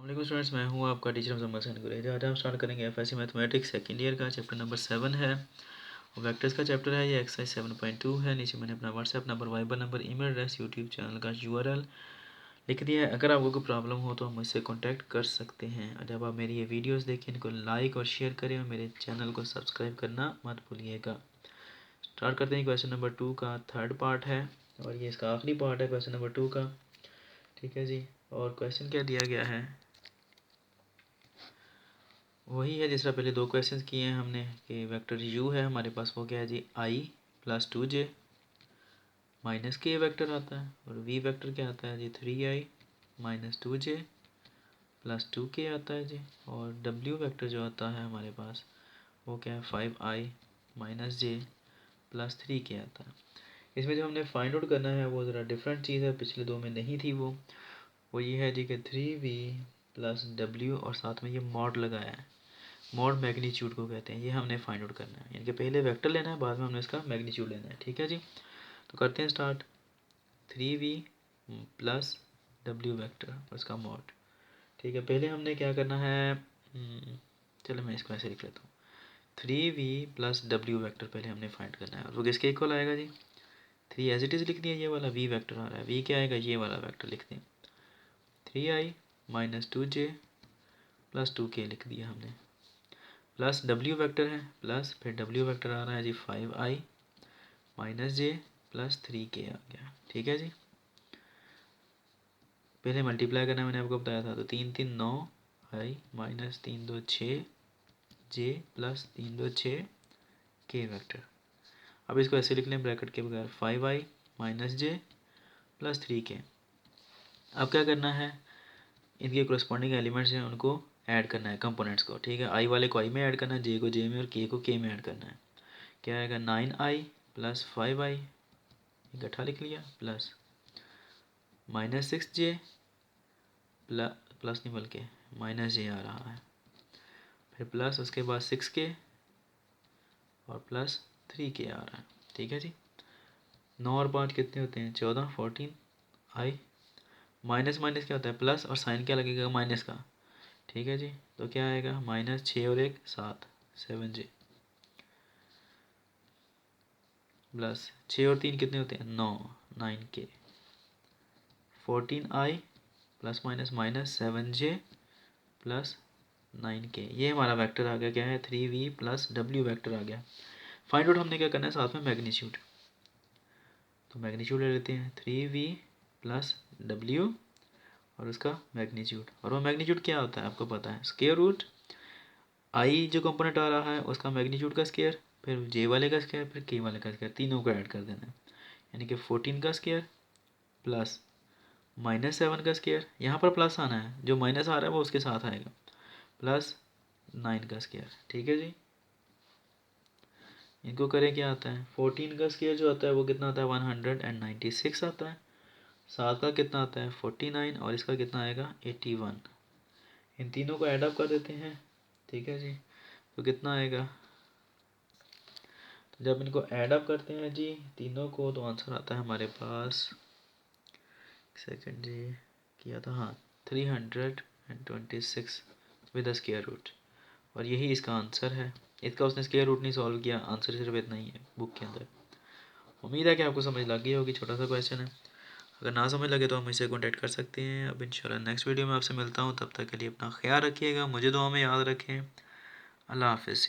वालेकुम स्टूडेंट्स, मैं हूँ आपका टीचर मोहम्मद हसन गुरेजा। आज हम स्टार्ट करेंगे एफएससी मैथमेटिक्स सेकेंड ईयर का चैप्टर नंबर 7 है और वेक्टर्स का चैप्टर है। ये एक्सरसाइज 7.2 है। नीचे मैंने अपना WhatsApp number, Viber number, email address, YouTube channel का यूआरएल लिख दिया है। अगर आपको कोई प्रॉब्लम हो तो हम मुझसे कॉन्टैक्ट कर सकते हैं। और जब आप मेरी ये वीडियोज़ देखें इनको लाइक और शेयर करें और मेरे चैनल को सब्सक्राइब करना मत भूलिएगा। स्टार्ट करते हैं। क्वेश्चन नंबर 2 का थर्ड पार्ट है और ये इसका आखिरी पार्ट है क्वेश्चन नंबर 2 का। ठीक है जी। और क्वेश्चन क्या दिया गया है वही है जिस तरह पहले दो क्वेश्चंस किए हैं हमने कि वेक्टर u है हमारे पास, वो क्या है जी i प्लस 2j माइनस के वेक्टर आता है। और v वेक्टर क्या आता है जी 3i minus 2j plus 2k आता है जी। और w वेक्टर जो आता है हमारे पास वो क्या है 5i minus j plus 3k आता है। इसमें जो हमने फाइंड आउट करना है वो ज़रा डिफरेंट चीज़ है, पिछले दो में नहीं थी। वो ये है जी कि 3v प्लस w और साथ में ये मॉड लगाया है। मॉड मैग्नीट्यूड को कहते हैं। ये हमने फाइंड आउट करना है, यानी कि पहले वेक्टर लेना है, बाद में हमने इसका मैग्नीट्यूड लेना है। ठीक है जी। तो करते हैं start. 3v plus w vector और इसका मॉड। ठीक है, पहले हमने क्या करना है, चलो मैं इसको ऐसे लिख लेता हूँ। 3v प्लस w वेक्टर पहले हमने फाइंड करना है और वो किसके इक्वल आएगा जी 3 एज इट इज़ लिख दिया। ये वाला v वेक्टर आ रहा है, v क्या आएगा ये वाला वेक्टर लिख दें 3i minus 2j plus 2k लिख दिया हमने। प्लस w वेक्टर है, प्लस फिर w वेक्टर आ रहा है जी 5i minus j plus 3k आ गया। ठीक है जी। पहले मल्टीप्लाई करना मैंने आपको बताया था, तो 3 3 9 i minus 3 2 6 j plus 3 2 6 k vector. अब इसको ऐसे लिख लें ब्रैकेट के बगैर 5i minus j plus 3k। अब क्या करना है, इनके कोरस्पॉन्डिंग एलिमेंट्स हैं उनको ऐड करना है, कंपोनेंट्स को। ठीक है, आई वाले को आई में ऐड करना है, जे को जे में और के को के में ऐड करना है। क्या आएगा 9i प्लस 5i इकट्ठा लिख लिया प्लस माइनस 6j प्लस नहीं बल्कि माइनस जे आ रहा है, फिर प्लस उसके बाद 6k और प्लस 3k आ रहा है। ठीक है जी। 9 और 5 कितने होते हैं 14 14i माइनस माइनस क्या होता है प्लस और साइन क्या लगेगा माइनस का। ठीक है जी। तो क्या आएगा माइनस 6 और 1 7 7j प्लस 6 और 3 कितने होते हैं 9 9k 14i plus minus minus 7j plus 9k। ये हमारा वेक्टर आ गया, क्या है 3v प्लस w वेक्टर आ गया। फाइंड आउट हमने क्या करना है साथ में मैग्नीट्यूड, तो मैग्नीट्यूड ले लेते हैं 3v प्लस w और उसका मैग्नीट्यूड। और वो मैग्नीट्यूड क्या होता है आपको पता है, स्क्वायर रूट आई जो कंपोनेंट आ रहा है उसका मैग्नीट्यूड का स्क्वायर, फिर जे वाले का स्क्वायर, फिर के वाले का स्क्वायर, तीनों को ऐड कर देना है। यानी कि 14 का स्क्वायर प्लस माइनस 7 का स्क्वायर, यहाँ पर प्लस आना है, जो माइनस आ रहा है वो उसके साथ आएगा, प्लस 9 का स्क्वायर। ठीक है जी। इनको करें क्या आता है 14 का स्क्वायर जो आता है वो कितना आता है 196 आता है। 7 का कितना आता है 49 और इसका कितना आएगा 81। इन तीनों को ऐड अप कर देते हैं। ठीक है जी। तो कितना आएगा, तो जब इनको ऐड अप करते हैं जी तीनों को तो आंसर आता है हमारे पास, सेकंड जी किया था हाँ 326 विद स्क्वायर रूट। और यही इसका आंसर है। इसका उसने स्क्वायर रूट नहीं सॉल्व किया, आंसर सिर्फ इतना ही है बुक के अंदर। उम्मीद है कि आपको समझ लग गई होगी, छोटा सा क्वेश्चन है। अगर ना समझ लगे तो हम मुझसे कॉन्टैक्ट कर सकते हैं। अब इंशाल्लाह नेक्स्ट वीडियो में आपसे मिलता हूँ, तब तक के लिए अपना ख्याल रखिएगा, मुझे दुआ में याद रखें। अल्लाह हाफ़िज़।